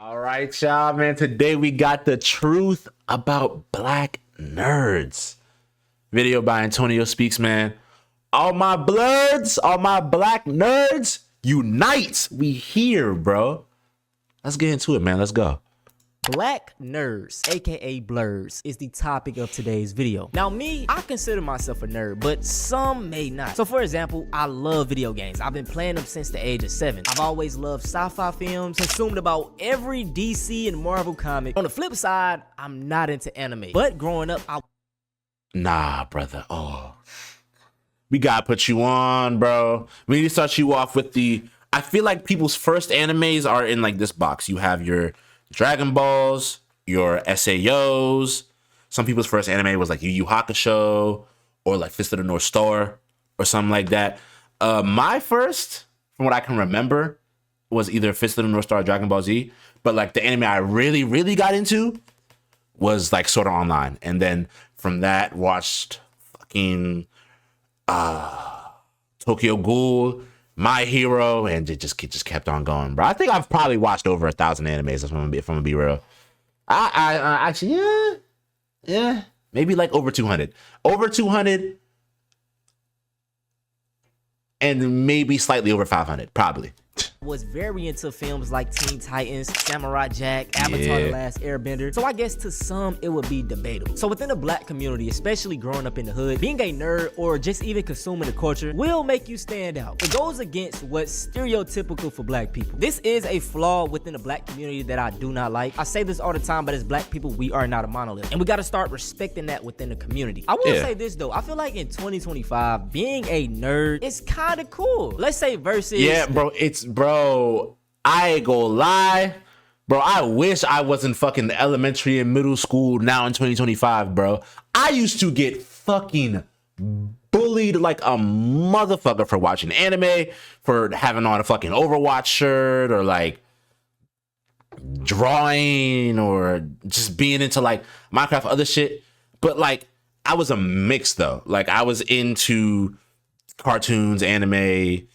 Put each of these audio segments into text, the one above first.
All right, y'all, man. Today we got the truth about black nerds. Video by Antonio Speaks, man. All my bloods, all my black nerds, unite. We here, bro. Let's get into it, man. Let's go. Black nerds, aka blurs, is the topic of today's video. Now me, I consider myself a nerd, but some may not. So for example, I love video games. I've been playing them since the age of 7. I've always loved sci-fi films, consumed about every DC and Marvel comic. On the flip side, I'm not into anime. But growing up, Nah, brother. Oh. We gotta put you on, bro. We need to start you off with I feel like people's first animes are in like this box. You have your Dragon Balls, your SAOs. Some people's first anime was like Yu Yu Hakusho or like Fist of the North Star or something like that. My first, from what I can remember, was either Fist of the North Star or Dragon Ball Z. But like the anime I really, really got into was like Sword Art Online. And then from that, watched fucking Tokyo Ghoul, My Hero, and it just kept on going, bro. I think I've probably watched over 1,000 animes. If I'm gonna be real. I actually, yeah, maybe like over 200, and maybe slightly over 500, probably. was very into films like Teen Titans, Samurai Jack, Avatar The Last Airbender. So I guess to some it would be debatable. So within the black community, especially growing up in the hood, being a nerd or just even consuming the culture will make you stand out. It goes against what's stereotypical for black people. This is a flaw within the black community that I do not like. I say this all the time, but as black people, we are not a monolith. And we gotta start respecting that within the community. I will say this though, I feel like in 2025, being a nerd is kind of cool. Let's say versus... Yeah, bro, I ain't gonna lie. Bro, I wish I wasn't fucking elementary and middle school now in 2025, bro. I used to get fucking bullied like a motherfucker for watching anime, for having on a fucking Overwatch shirt, or like drawing, or just being into like Minecraft, other shit. But like, I was a mix though. Like, I was into cartoons, anime,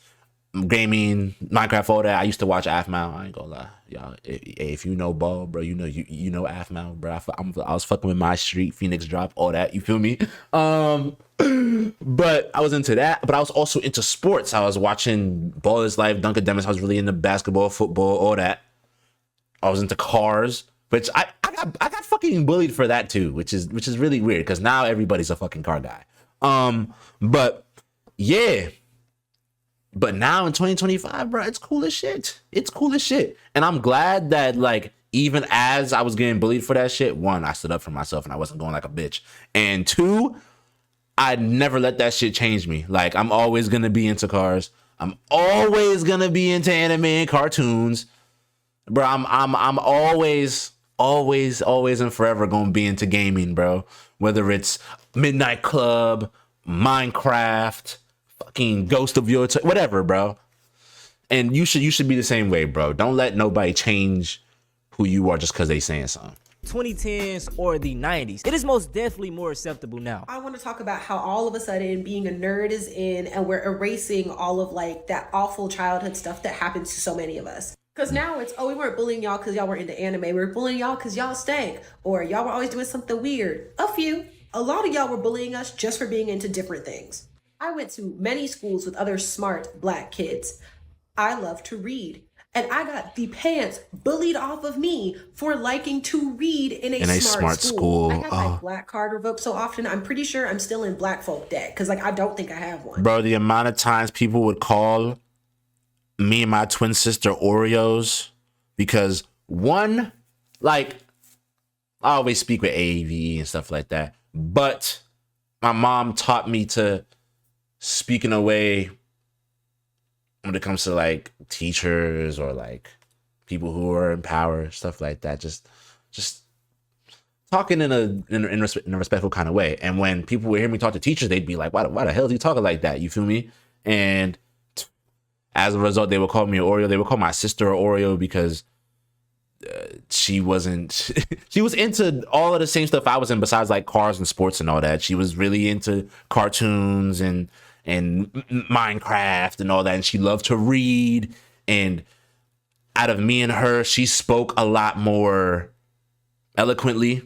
gaming, Minecraft, all that. I used to watch Aphmau. I ain't gonna lie, y'all. If you know ball, bro, you know Aphmau, bro. I was fucking with My Street, Phoenix Drop, all that. You feel me? But I was into that. But I was also into sports. I was watching Ballers Life, Dunkin' Demis. I was really into basketball, football, all that. I was into cars, which I got fucking bullied for that too, which is really weird because now everybody's a fucking car guy. But yeah. But now in 2025, bro, it's cool as shit. It's cool as shit. And I'm glad that, like, even as I was getting bullied for that shit, 1, I stood up for myself and I wasn't going like a bitch. And 2, I never let that shit change me. Like, I'm always going to be into cars. I'm always going to be into anime and cartoons. Bro, I'm always and forever going to be into gaming, bro. Whether it's Midnight Club, Minecraft, fucking Ghost of Your whatever, bro. And you should be the same way, bro. Don't let nobody change who you are just because they saying something. 2010s or the 90s, it is most definitely more acceptable now. I want to talk about how all of a sudden being a nerd is in, and we're erasing all of like that awful childhood stuff that happens to so many of us. Because now it's, we weren't bullying y'all because y'all were into anime. We were bullying y'all because y'all stank, or y'all were always doing something weird. A lot of y'all were bullying us just for being into different things. I went to many schools with other smart black kids. I love to read. And I got the pants bullied off of me for liking to read in a smart school. I got my black card revoked so often, I'm pretty sure I'm still in black folk debt. Because like, I don't think I have one. Bro, the amount of times people would call me and my twin sister Oreos. Because one, like, I always speak with AV and stuff like that. But my mom taught me to speak in a way when it comes to like teachers or like people who are in power, stuff like that. Just talking in a respectful kind of way. And when people would hear me talk to teachers, they'd be like, why the hell is he talking like that? You feel me? And as a result, they would call me an Oreo. They would call my sister an Oreo because she wasn't she was into all of the same stuff I was in, besides like cars and sports and all that. She was really into cartoons and Minecraft and all that, and she loved to read. And out of me and her, she spoke a lot more eloquently.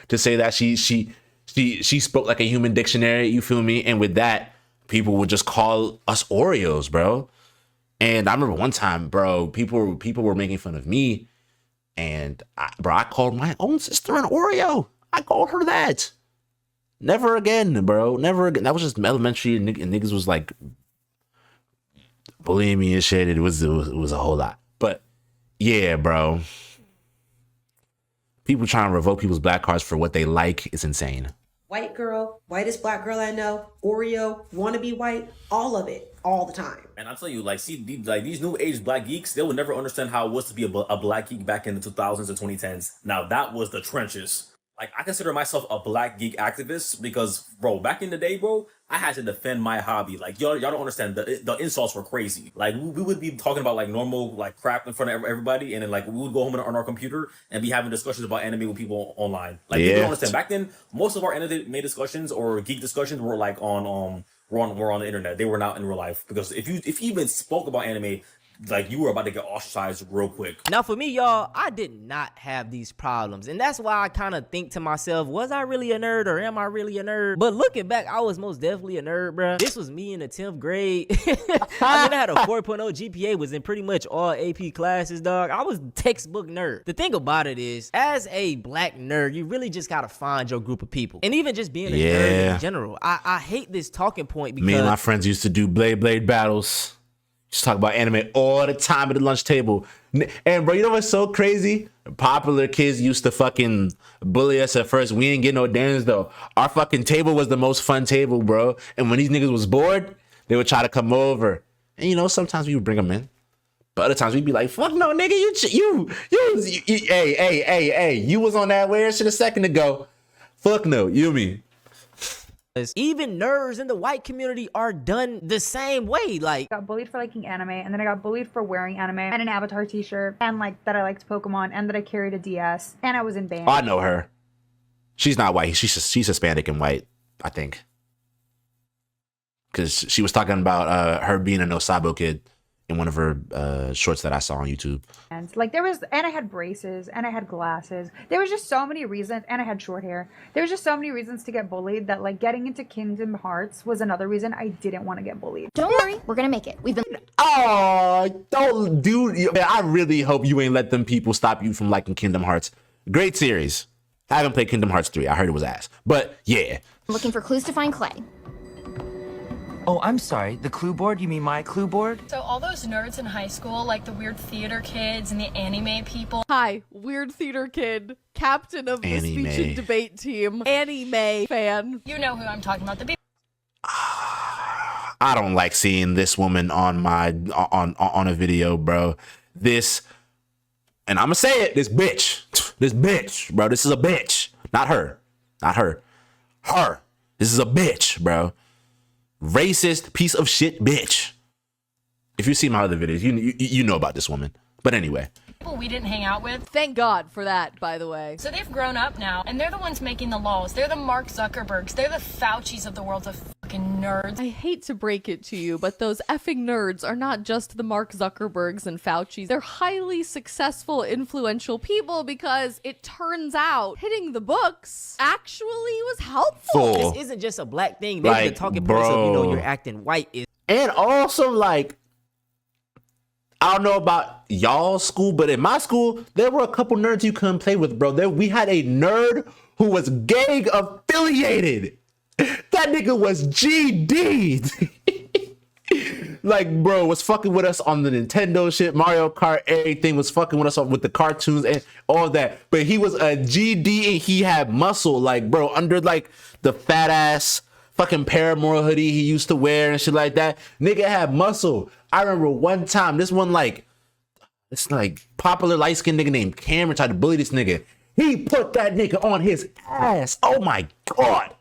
To say that she spoke like a human dictionary, you feel me? And with that, people would just call us Oreos, bro. And I remember one time, bro, people were making fun of me, and I called my own sister an Oreo. I called her that. Never again, bro. Never again. That was just elementary, and niggas was like bullying me and shit. It was a whole lot. But yeah, bro. People trying to revoke people's black cards for what they like is insane. White girl, whitest black girl I know, Oreo, wanna be white, all of it, all the time. And I'll tell you, like, see, these new age black geeks, they would never understand how it was to be a black geek back in the 2000s and 2010s. Now, that was the trenches. Like, I consider myself a black geek activist because, bro, back in the day, bro, I had to defend my hobby. Like, y'all don't understand. The insults were crazy. Like, we would be talking about, like, normal, like, crap in front of everybody, and then, like, we would go home on our computer and be having discussions about anime with people online. Like, you don't understand. Back then, most of our anime discussions or geek discussions were, like, were on the internet. They were not in real life. Because if you even spoke about anime, like, you were about to get ostracized real quick. Now, for me, y'all, I did not have these problems. And that's why I kind of think to myself, was I really a nerd or am I really a nerd? But looking back, I was most definitely a nerd, bruh. This was me in the 10th grade. I had a 4.0 GPA, was in pretty much all AP classes, dog. I was textbook nerd. The thing about it is, as a black nerd, you really just got to find your group of people. And even just being a nerd in general, I hate this talking point because... Me and my friends used to do blade battles. Just talk about anime all the time at the lunch table. And bro, you know what's so crazy? Popular kids used to fucking bully us at first. We ain't get no dance though. Our fucking table was the most fun table, bro. And when these niggas was bored, they would try to come over. And you know, sometimes we would bring them in. But other times we'd be like, fuck no, nigga, you hey, you was on that weird shit a second ago. Fuck no, you mean. Even nerds in the white community are done the same way. Like, I got bullied for liking anime, and then I got bullied for wearing anime and an Avatar t-shirt, and like that I liked Pokemon, and that I carried a DS, and I was in band. Oh, I know her. She's not white. She's Hispanic and white, I think. Because she was talking about her being an Osabo kid in one of her shorts that I saw on YouTube. And like and I had braces, and I had glasses. There was just so many reasons, and I had short hair. There was just so many reasons to get bullied that like getting into Kingdom Hearts was another reason I didn't want to get bullied. Don't worry, we're gonna make it. We've been... Oh, don't, dude. Man, I really hope you ain't let them people stop you from liking Kingdom Hearts. Great series. I haven't played Kingdom Hearts 3. I heard it was ass. But yeah. looking for clues to find Clay. Oh, I'm sorry. The clue board? You mean my clue board? So all those nerds in high school, like the weird theater kids and the anime people. Hi, weird theater kid, captain of the Anime. speech and debate team, anime fan. You know who I'm talking about. The I don't like seeing this woman on my on a video, bro. This, and I'm gonna say it, this bitch, bro. This is a bitch. Not her. Her. This is a bitch, bro. Racist piece of shit bitch. If you see my other videos, you know about this woman. But anyway, people we didn't hang out with. Thank God for that, by the way. So they've grown up now, and they're the ones making the laws. They're the Mark Zuckerbergs. They're the Faucis of the world of fucking nerds. I hate to break it to you, but those effing nerds are not just the Mark Zuckerbergs and Fauci's. They're highly successful, influential people because it turns out hitting the books actually was helpful. this isn't just a black thing. Maybe Like, the talking bro. points of, you know, you're acting white is... and also like, I don't know about y'all's school, but in my school, there were a couple nerds you couldn't play with, bro. We had a nerd who was gang affiliated. That nigga was GD. Like, bro, was fucking with us on the Nintendo shit, Mario Kart, everything, was fucking with us with the cartoons and all that. But he was a GD and he had muscle, like, bro, under like the fat ass fucking Paramore hoodie he used to wear and shit like that. Nigga had muscle. I remember one time, this popular light skinned nigga named Cameron tried to bully this nigga. He put that nigga on his ass. Oh my God.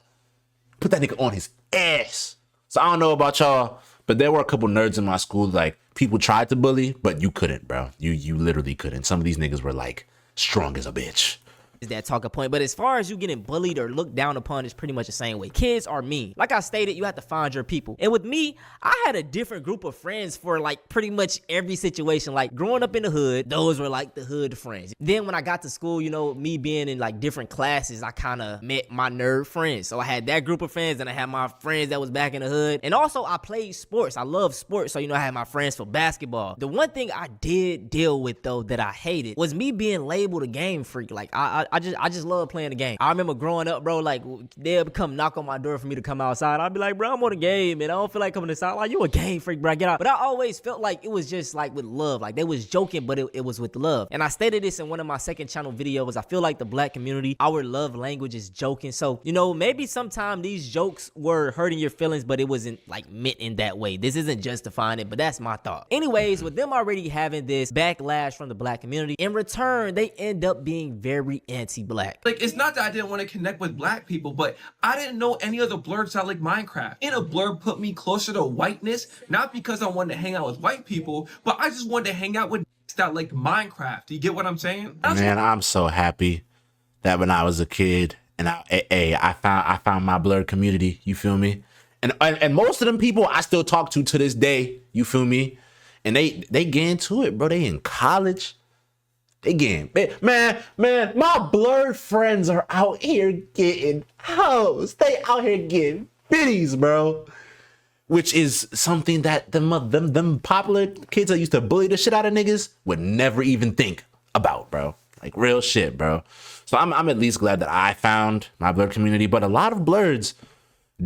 Put that nigga on his ass. So I don't know about y'all, but there were a couple nerds in my school, like, people tried to bully, but you couldn't, bro. You literally couldn't. Some of these niggas were like strong as a bitch. that talking point. But as far as you getting bullied or looked down upon, it's pretty much the same way. Kids are mean. Like I stated, you have to find your people. And with me, I had a different group of friends for like pretty much every situation. Like growing up in the hood, those were like the hood friends. Then when I got to school, you know, me being in like different classes, I kind of met my nerd friends. So I had that group of friends, and I had my friends that was back in the hood. And also I played sports. I love sports. So, you know, I had my friends for basketball. The one thing I did deal with though that I hated was me being labeled a game freak. Like I just love playing the game. I remember growing up, bro, like they'll come knock on my door for me to come outside. I'd be like, bro, I'm on a game and I don't feel like coming inside. Like, you a game freak, bro, get out. But I always felt like it was just like with love. Like they was joking, but it was with love. And I stated this in one of my second channel videos. I feel like the black community, our love language is joking. So, you know, maybe sometime these jokes were hurting your feelings, but it wasn't like meant in that way. This isn't justifying it, but that's my thought. Anyways, with them already having this backlash from the black community, in return, they end up being very anti-black. Like, it's not that I didn't want to connect with black people, but I didn't know any other blurbs that like Minecraft. And a blurb put me closer to whiteness, not because I wanted to hang out with white people, but I just wanted to hang out with that like Minecraft. Do you get what I'm saying? Man, I'm so happy that when I was a kid and I found my blurred community. You feel me? And most of them people I still talk to this day. You feel me? And they get into it, bro. They in college. They getting, man, my blurred friends are out here getting hoes. They out here getting biddies, bro. Which is something that them popular kids that used to bully the shit out of niggas would never even think about, bro. Like real shit, bro. So I'm at least glad that I found my blurred community. But a lot of blurs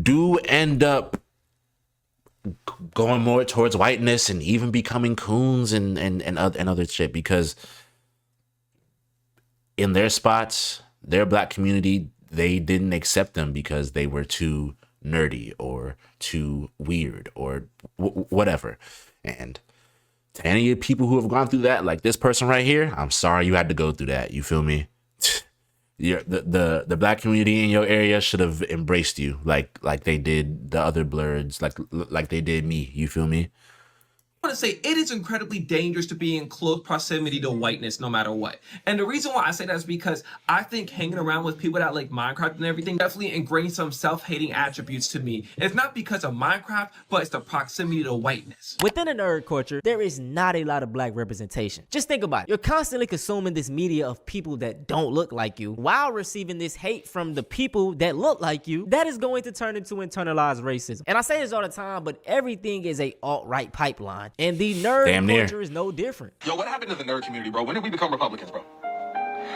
do end up going more towards whiteness and even becoming coons and other shit, because in their spots, their black community, they didn't accept them because they were too nerdy or too weird or whatever. And to any people who have gone through that, like this person right here, I'm sorry you had to go through that. You feel me? The black community in your area should have embraced you like they did the other blurs, like they did me. You feel me? I want to say it is incredibly dangerous to be in close proximity to whiteness no matter what. And the reason why I say that is because I think hanging around with people that like Minecraft and everything definitely ingrained some self-hating attributes to me. It's not because of Minecraft, but it's the proximity to whiteness. Within the nerd culture, there is not a lot of black representation. Just think about it. You're constantly consuming this media of people that don't look like you while receiving this hate from the people that look like you. That is going to turn into internalized racism. And I say this all the time, but everything is a alt-right pipeline. And the nerd culture is no different. Yo, what happened to the nerd community, bro? When did we become Republicans, bro?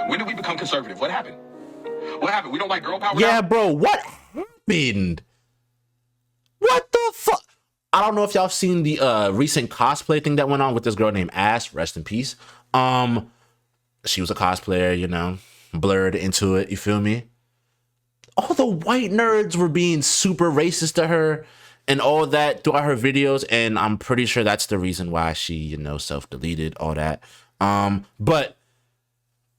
When did we become conservative? What happened? What happened? We don't like girl power Yeah, now? bro, what happened? What the fuck? I don't know if y'all seen the recent cosplay thing that went on with this girl named Ash, rest in peace. She was a cosplayer, you know, blurred into it, you feel me? All the white nerds were being super racist to her and all that throughout her videos, and I'm pretty sure that's the reason why she, you know, self-deleted, all that. But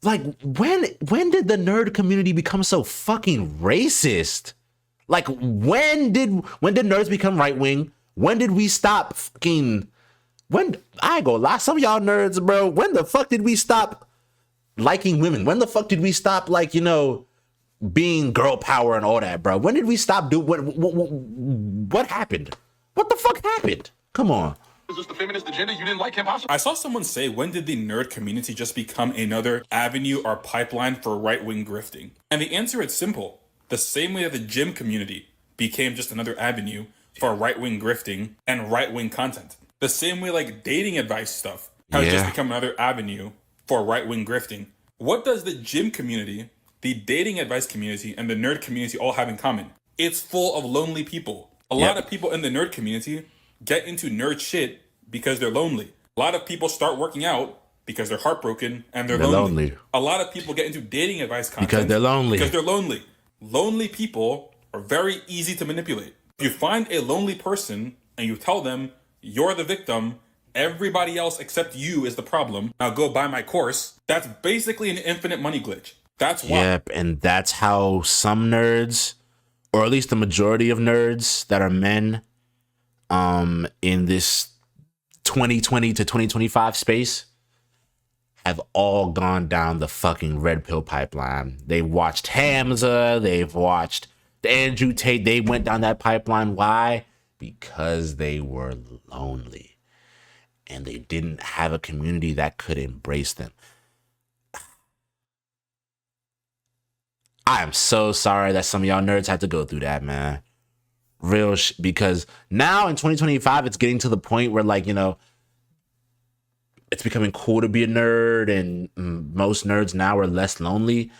like, when did the nerd community become so fucking racist? Like, when did nerds become right-wing? When did we stop fucking... I ain't gonna lie, some of y'all nerds, bro, when the fuck did we stop liking women? When the fuck did we stop, like, you know, being girl power and all that, bro? When did we stop doing what happened? What the fuck happened? Come on. Is this the feminist agenda? You didn't like him? I saw someone say, when did the nerd community just become another avenue or pipeline for right-wing grifting? And the answer is simple. The same way that the gym community became just another avenue for right-wing grifting and right-wing content. The same way like dating advice stuff has just become another avenue for right-wing grifting. What does the gym community, the dating advice community, and the nerd community all have in common? It's full of lonely people. A lot of people in the nerd community get into nerd shit because they're lonely. A lot of people start working out because they're heartbroken and they're lonely. A lot of people get into dating advice content because they're lonely. Lonely people are very easy to manipulate. If you find a lonely person and you tell them you're the victim, everybody else except you is the problem, now go buy my course, that's basically an infinite money glitch. That's why. Yep, and that's how some nerds, or at least the majority of nerds that are men, in this 2020 to 2025 space, have all gone down the fucking red pill pipeline. They watched Hamza, they've watched Andrew Tate, they went down that pipeline. Why? Because they were lonely and they didn't have a community that could embrace them. I am so sorry that some of y'all nerds had to go through that, man. Because now in 2025, it's getting to the point where, like, you know, it's becoming cool to be a nerd, and most nerds now are less lonely.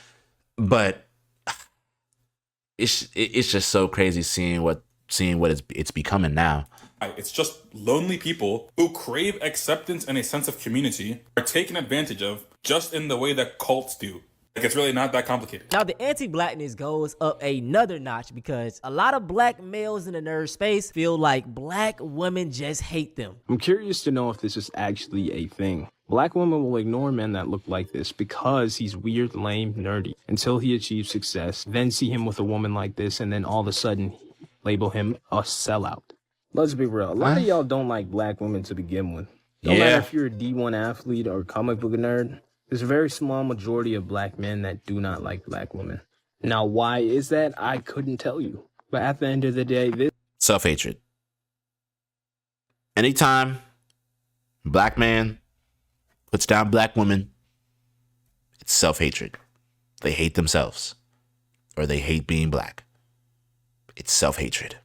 But it's just so crazy seeing what it's becoming now. It's just lonely people who crave acceptance and a sense of community are taken advantage of just in the way that cults do. Like, it's really not that complicated. Now, the anti-blackness goes up another notch because a lot of black males in the nerd space feel like black women just hate them. I'm curious to know if this is actually a thing. Black women will ignore men that look like this because he's weird, lame, nerdy, until he achieves success, then see him with a woman like this, and then all of a sudden label him a sellout. Let's be real. A lot of y'all don't like black women to begin with. No matter if you're a D1 athlete or a comic book nerd, there's a very small majority of black men that do not like black women. Now, why is that? I couldn't tell you. But at the end of the day, this... Self-hatred. Anytime black man puts down black woman, it's self-hatred. They hate themselves. Or they hate being black. It's self-hatred.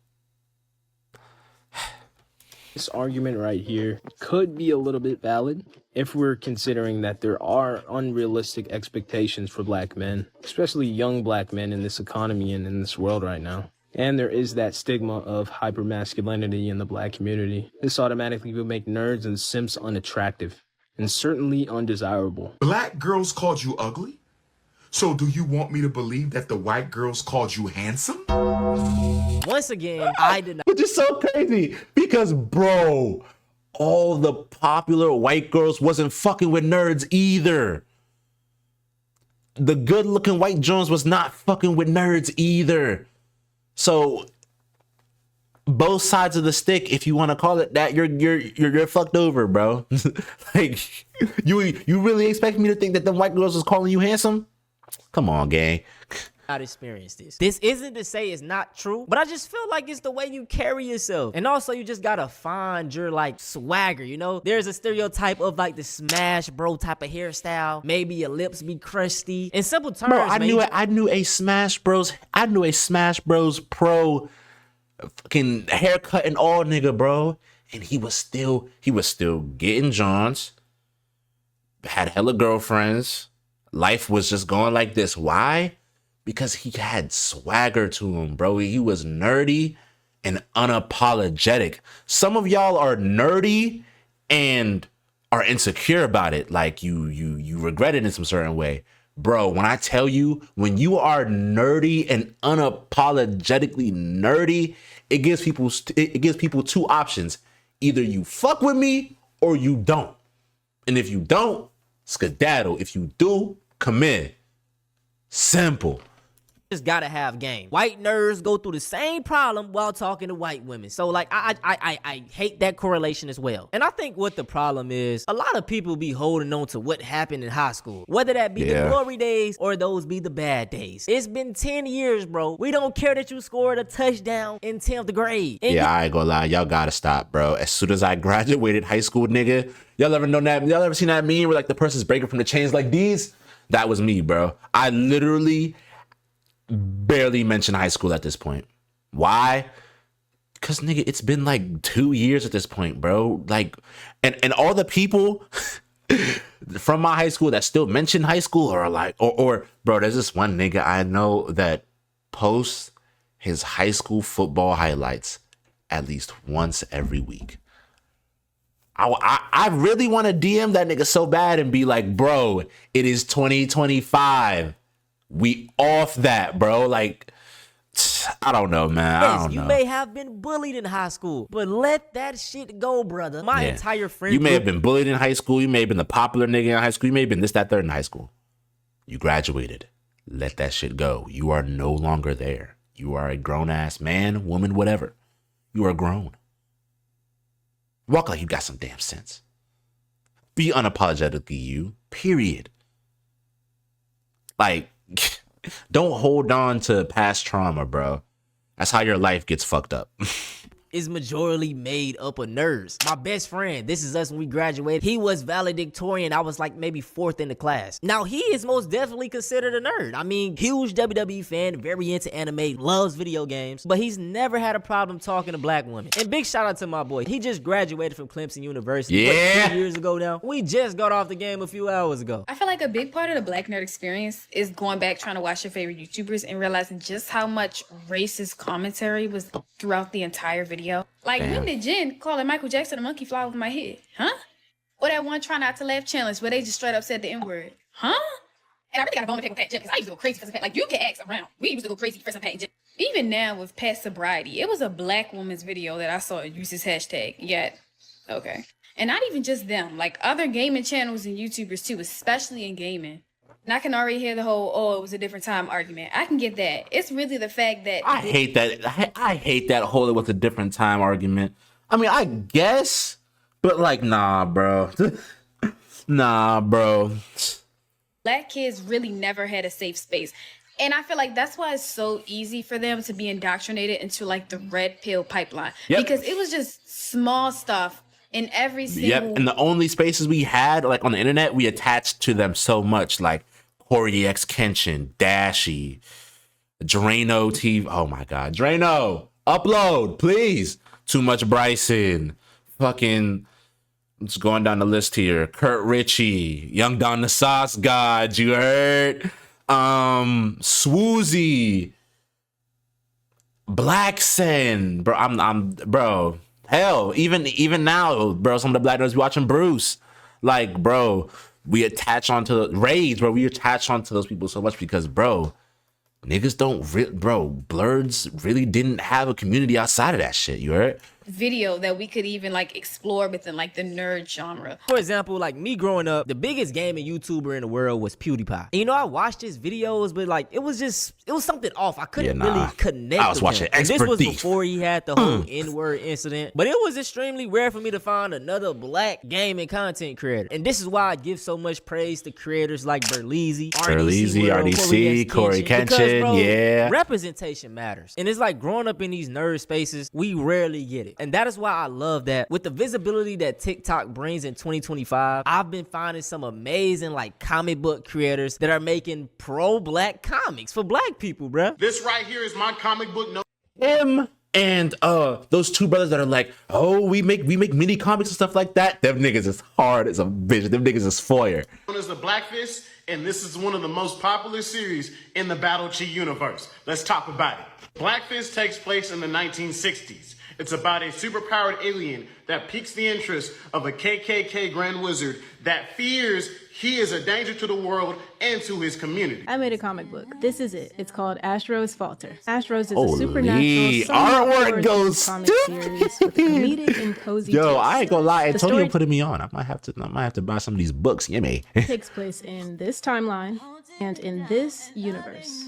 This argument right here could be a little bit valid if we're considering that there are unrealistic expectations for black men, especially young black men in this economy and in this world right now. And there is that stigma of hypermasculinity in the black community. This automatically will make nerds and simps unattractive and certainly undesirable. Black girls called you ugly? So do you want me to believe that the white girls called you handsome? Once again, I did not. Which is so crazy because, bro, all the popular white girls wasn't fucking with nerds either. The good-looking white Jones was not fucking with nerds either. So both sides of the stick, if you want to call it that, you're fucked over, bro. Like, you really expect me to think that the white girls was calling you handsome? Come on, gang. Not experienced this. This isn't to say it's not true, but I just feel like it's the way you carry yourself. And also, you just gotta find your, like, swagger, you know? There's a stereotype of, like, the smash bro type of hairstyle. Maybe your lips be crusty. In simple terms, bro, I knew a Smash Bros pro fucking haircut and all nigga, bro. And he was still getting Johns. Had hella girlfriends. Life was just going like this. Why? Because he had swagger to him, bro. He was nerdy and unapologetic. Some of y'all are nerdy and are insecure about it. Like you regret it in some certain way. Bro, when I tell you, when you are nerdy and unapologetically nerdy, it gives people two options. Either you fuck with me or you don't. And if you don't, skedaddle. If you do, come in. Simple. Just gotta have game. White nerds go through the same problem while talking to white women. So, like, I hate that correlation as well. And I think what the problem is, a lot of people be holding on to what happened in high school. Whether that be the glory days or those be the bad days. It's been 10 years, bro. We don't care that you scored a touchdown in 10th grade. And I ain't gonna lie. Y'all gotta stop, bro. As soon as I graduated high school, nigga, y'all ever known that? Y'all ever seen that meme where, like, the person's breaking from the chains like these? That was me, bro. I literally barely mention high school at this point. Why? Because, nigga, it's been like 2 years at this point, bro. Like, and all the people from my high school that still mention high school are like, or bro, there's this one nigga I know that posts his high school football highlights at least once every week. I really want to DM that nigga so bad and be like, bro, it is 2025. We off that, bro. Like, I don't know, man. I don't know. You may have been bullied in high school, but let that shit go, brother. My entire friend You may have been bullied in high school. You may have been the popular nigga in high school. You may have been this, that, third in high school. You graduated. Let that shit go. You are no longer there. You are a grown-ass man, woman, whatever. You are grown. Walk like you got some damn sense. Be unapologetically you. Period. Like, don't hold on to past trauma, bro. That's how your life gets fucked up. Is majorly made up of nerds. My best friend, this is us when we graduated, he was valedictorian. I was like maybe 4th in the class. Now he is most definitely considered a nerd. I mean, huge WWE fan, very into anime, loves video games, but he's never had a problem talking to black women. And big shout out to my boy. He just graduated from Clemson University. Yeah. 2 years ago now. We just got off the game a few hours ago. I feel like a big part of the black nerd experience is going back trying to watch your favorite YouTubers and realizing just how much racist commentary was throughout the entire video. Like, when did Jen calling Michael Jackson a monkey fly over my head? Huh? Or that one try not to laugh challenge where they just straight up said the N-word. Huh? And I really got a bone to pick with Pat Jen because I used to go crazy for some Pat. Like, you can ask around. We used to go crazy for some Pat Jen. Even now with past sobriety, it was a black woman's video that I saw use this hashtag. Yet, okay. And not even just them. Like, other gaming channels and YouTubers too, especially in gaming. And I can already hear the whole, oh, it was a different time argument. I can get that. It's really the fact that... I hate that. I hate that whole it was a different time argument. I mean, I guess, but like, nah, bro. Nah, bro. Black kids really never had a safe space. And I feel like that's why it's so easy for them to be indoctrinated into like the red pill pipeline. Yep. Because it was just small stuff in every single... Yep, and the only spaces we had, like on the internet, we attached to them so much, like Corey X Kenshin, Dashy, Drano TV. Oh my God, Drano, upload, please. Too Much Bryson, fucking, just going down the list here. Kurt Ritchie, Young Don the Sauce God, you heard? Swoozy, Black Sen, bro. I'm bro. Hell, even now, bro. Some of the black nerds be watching Bruce, like, bro. We attach onto the raids, bro. We attach onto those people so much because, bro, niggas don't, Blurs really didn't have a community outside of that shit. You heard? Video that we could even like explore within like the nerd genre. For example, like me growing up, the biggest gaming YouTuber in the world was PewDiePie. And you know, I watched his videos, but like it was something off. I couldn't really connect. I was watching him. And this Expert was Thief. before he had the whole N-word incident. But it was extremely rare for me to find another black gaming content creator. And this is why I give so much praise to creators like Berleezy, RDC, Corey Kenshin. Because, bro, yeah. representation matters. And it's like growing up in these nerd spaces, we rarely get it. And that is why I love that with the visibility that TikTok brings in 2025, I've been finding some amazing like comic book creators that are making pro-black comics for black people, bruh. This right here is my comic book. Him and those two brothers that are like, oh, we make mini comics and stuff like that. Them niggas is hard as a bitch. Them niggas is fire. Known as the Black Fist, and this is one of the most popular series in the Battle Chi universe. Let's talk about it. Black Fist takes place in the 1960s. It's about a superpowered alien that piques the interest of a KKK Grand Wizard that fears he is a danger to the world and to his community. I made a comic book. This is it. It's called Astro's Falter. Astro's is Holy, a supernatural artwork goes comic series with comedic and cozy Yo, twists. I ain't gonna lie, The Antonio story putting me on. I might have to buy some of these books. Yeah, me. takes place in this timeline and in this universe.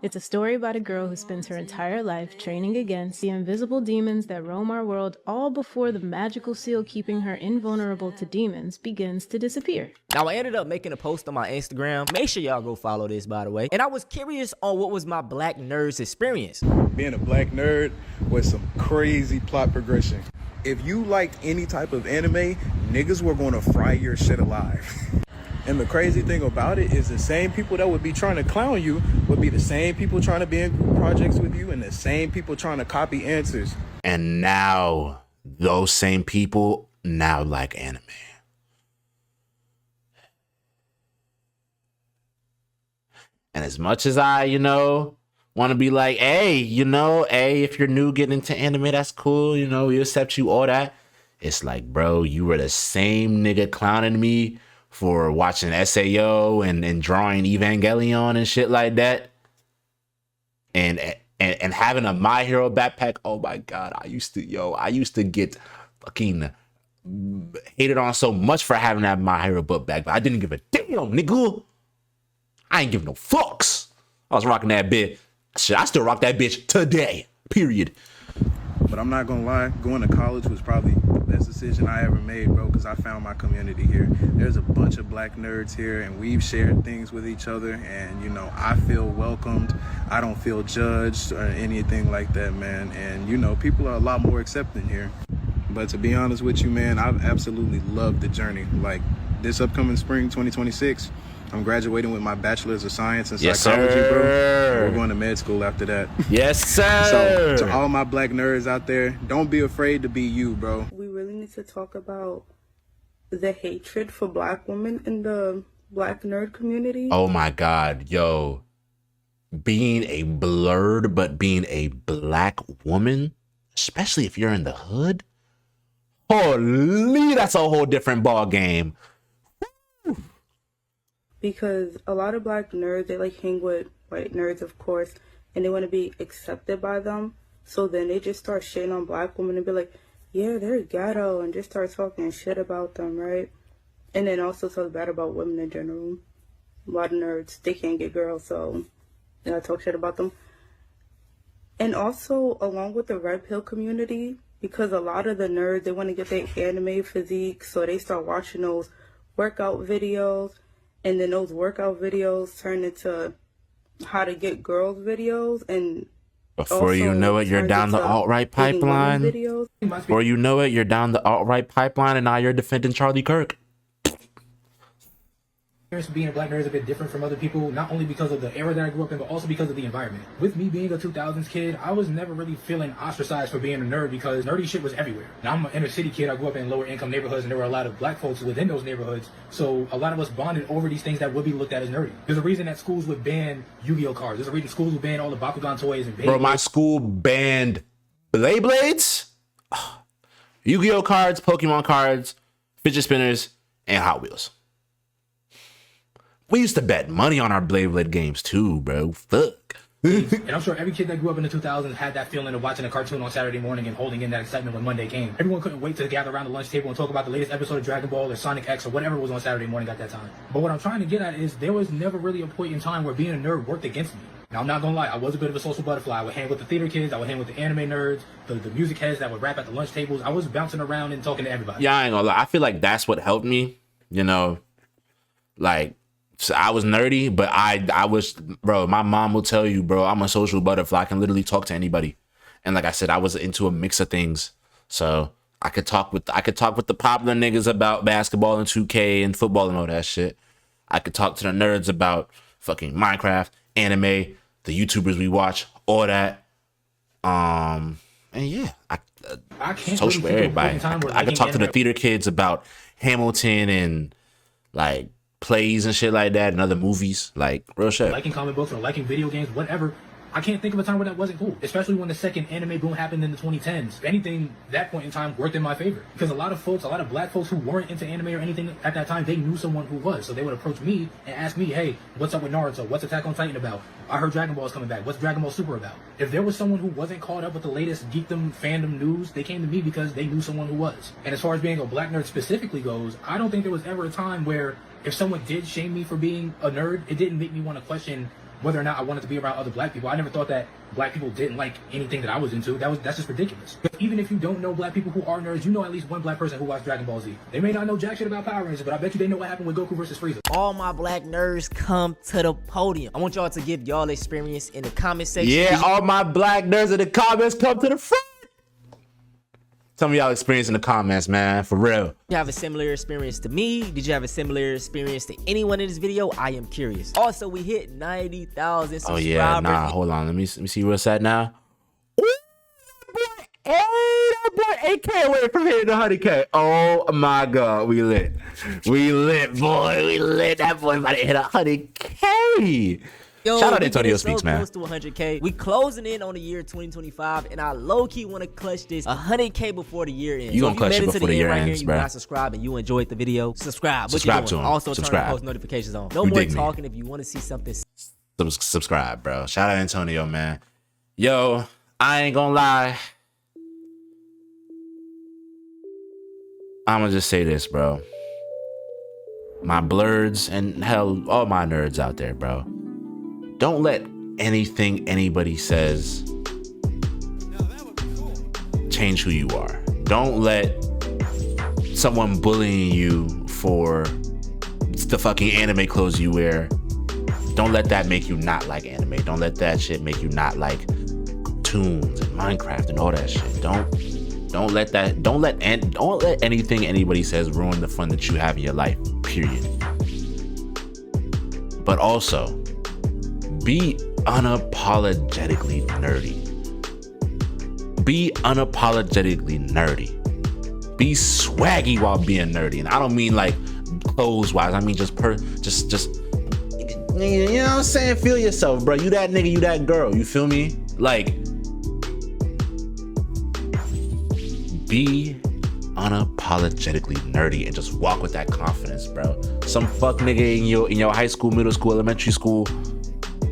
It's a story about a girl who spends her entire life training against the invisible demons that roam our world, all before the magical seal keeping her invulnerable to demons begins to disappear. Now, I ended up making a post on my Instagram. Make sure y'all go follow this, by the way. And I was curious on what was my black nerd's experience. Being a black nerd was some crazy plot progression. If you liked any type of anime, niggas were gonna fry your shit alive. And the crazy thing about it is the same people that would be trying to clown you would be the same people trying to be in group projects with you and the same people trying to copy answers. And now those same people now like anime. And as much as I, want to be like, hey, if you're new getting into anime, that's cool. We accept you, all that. It's like, bro, you were the same nigga clowning me for watching SAO and drawing Evangelion and shit like that. And having a My Hero backpack. Oh my God. I used to get fucking hated on so much for having that My Hero book bag, but I didn't give a damn, nigga. I ain't giving no fucks. I was rocking that bitch. Shit, I still rock that bitch today. Period. But I'm not gonna lie, going to college was probably the best decision I ever made, bro, because I found my community here. There's a bunch of black nerds here, and we've shared things with each other, and, you know, I feel welcomed. I don't feel judged or anything like that, man. And, you know, people are a lot more accepting here. But to be honest with you, man, I've absolutely loved the journey. Like, this upcoming spring, 2026, I'm graduating with my bachelor's of science in psychology, bro. And we're going to med school after that. Yes, sir. So to all my black nerds out there, don't be afraid to be you, bro. We really need to talk about the hatred for black women in the black nerd community. Oh my God, yo. Being a blurred, but being a black woman, especially if you're in the hood, holy, that's a whole different ball game. Because a lot of black nerds, they like hang with white nerds, of course, and they want to be accepted by them. So then they just start shitting on black women and be like, yeah, they're ghetto, and just start talking shit about them, right? And then also talk bad about women in general. A lot of nerds, they can't get girls, so I talk shit about them. And also, along with the red pill community, because a lot of the nerds, they want to get their anime physique, so they start watching those workout videos. And then those workout videos turn into how to get girls videos, and before you know it, you're down the alt-right pipeline. Before you know it, you're down the alt-right pipeline, and now you're defending Charlie Kirk. Being a black nerd is a bit different from other people, not only because of the era that I grew up in, but also because of the environment. With me being a 2000s kid, I was never really feeling ostracized for being a nerd because nerdy shit was everywhere. Now I'm an inner city kid. I grew up in lower income neighborhoods, and there were a lot of black folks within those neighborhoods. So a lot of us bonded over these things that would be looked at as nerdy. There's a reason that schools would ban Yu-Gi-Oh cards. There's a reason schools would ban all the Bakugan toys and Bro, my school banned Blades, Yu-Gi-Oh cards, Pokemon cards, fidget spinners, and Hot Wheels. We used to bet money on our Blade games too, bro. Fuck. And I'm sure every kid that grew up in the 2000s had that feeling of watching a cartoon on Saturday morning and holding in that excitement when Monday came. Everyone couldn't wait to gather around the lunch table and talk about the latest episode of Dragon Ball or Sonic X or whatever was on Saturday morning at that time. But what I'm trying to get at is there was never really a point in time where being a nerd worked against me. Now, I'm not gonna lie, I was a bit of a social butterfly. I would hang with the theater kids, I would hang with the anime nerds, the music heads that would rap at the lunch tables. I was bouncing around and talking to everybody. Yeah, I ain't gonna lie. I feel like that's what helped me, you know, like, so I was nerdy, but I was, bro, my mom will tell you, bro, I'm a social butterfly. I can literally talk to anybody. And like I said, I was into a mix of things. So I could talk with the popular niggas about basketball and 2K and football and all that shit. I could talk to the nerds about fucking Minecraft, anime, the YouTubers we watch, all that. And yeah, I can't social with everybody. I could talk to the theater kids about Hamilton and like plays and shit like that and other movies, like real shit. Liking comic books or liking video games, whatever. I can't think of a time where that wasn't cool, especially when the second anime boom happened in the 2010s. If anything, that point in time worked in my favor. Because a lot of black folks who weren't into anime or anything at that time, they knew someone who was. So they would approach me and ask me, hey, what's up with Naruto? What's Attack on Titan about? I heard Dragon Ball is coming back. What's Dragon Ball Super about? If there was someone who wasn't caught up with the latest geekdom, fandom news, they came to me because they knew someone who was. And as far as being a black nerd specifically goes, I don't think there was ever a time where if someone did shame me for being a nerd, it didn't make me want to question whether or not I wanted to be around other black people. I never thought that black people didn't like anything that I was into. That's just ridiculous. But even if you don't know black people who are nerds, you know at least one black person who watched Dragon Ball Z. They may not know jack shit about Power Rangers, but I bet you they know what happened with Goku versus Frieza. All my black nerds come to the podium. I want y'all to give y'all experience in the comment section. Yeah, all my black nerds in the comments come to the front. Tell me y'all experience in the comments, man, for real. Did you have a similar experience to me? Did you have a similar experience to anyone in this video? I am curious. Also, we hit 90,000 subscribers. Oh yeah, nah, hold on. Let me see where it's at now. Ooh, that boy, 8K away from hitting 100K. Oh my God, we lit. We lit, boy. We lit. That boy about to hit 100K. Yo, shout out Antonio Speaks, man. Close to 100K. We closing in on the year 2025, and I low-key want to clutch this 100K before the year ends. You gonna clutch it before the year ends, bro. You're not subscribed and you enjoyed the video, subscribe. Subscribe to him. Also subscribe. turn post notifications on. No more talking. If you want to see something, subscribe, bro. Shout out Antonio, man. Yo, I ain't gonna lie. I'm gonna just say this, bro. My blurs and hell, all my nerds out there, bro. Don't let anything anybody says change who you are. Don't let someone bullying you for the fucking anime clothes you wear, don't let that make you not like anime. Don't let that shit make you not like cartoons and Minecraft and all that shit. Don't let anything anybody says ruin the fun that you have in your life, period. But also, be unapologetically nerdy. Be unapologetically nerdy. Be swaggy while being nerdy. And I don't mean like clothes wise. I mean just you know what I'm saying? Feel yourself, bro. You that nigga, you that girl. You feel me? Like, be unapologetically nerdy and just walk with that confidence, bro. Some fuck nigga in your high school, middle school, elementary school.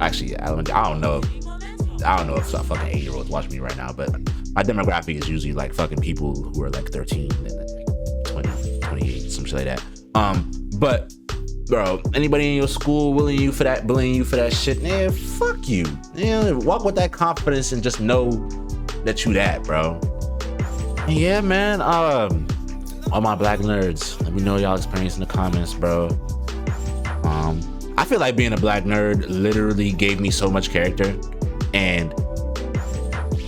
Actually, I don't know if some fucking 8-year-olds watch me right now, but my demographic is usually like fucking people who are like 13 and like 20, 28, some shit like that. But bro, anybody in your school bullying you for that shit, man, fuck you. Walk with that confidence and just know that you that, bro. And yeah, man. All my black nerds, let me know y'all experience in the comments, bro. I feel like being a black nerd literally gave me so much character, and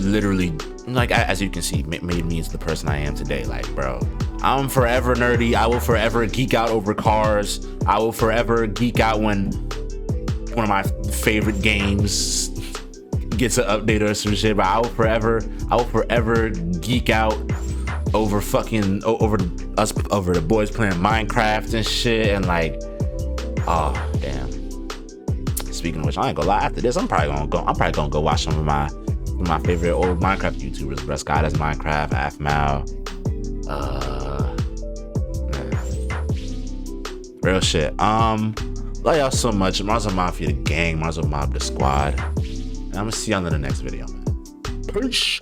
literally, like, as you can see, made me into the person I am today. Like, bro, I'm forever nerdy. I will forever geek out over cars. I will forever geek out when one of my favorite games gets an update or some shit. But I will forever geek out over over the boys playing Minecraft and shit. And like, oh damn. Speaking of which, I ain't gonna lie. After this, I'm probably gonna go watch some of my favorite old Minecraft YouTubers, bro. Scott has Minecraft, AFMAL. Real shit. Love y'all so much. Marso Mafia the gang, Marso Mob the squad. And I'm gonna see y'all in the next video, man. Peace.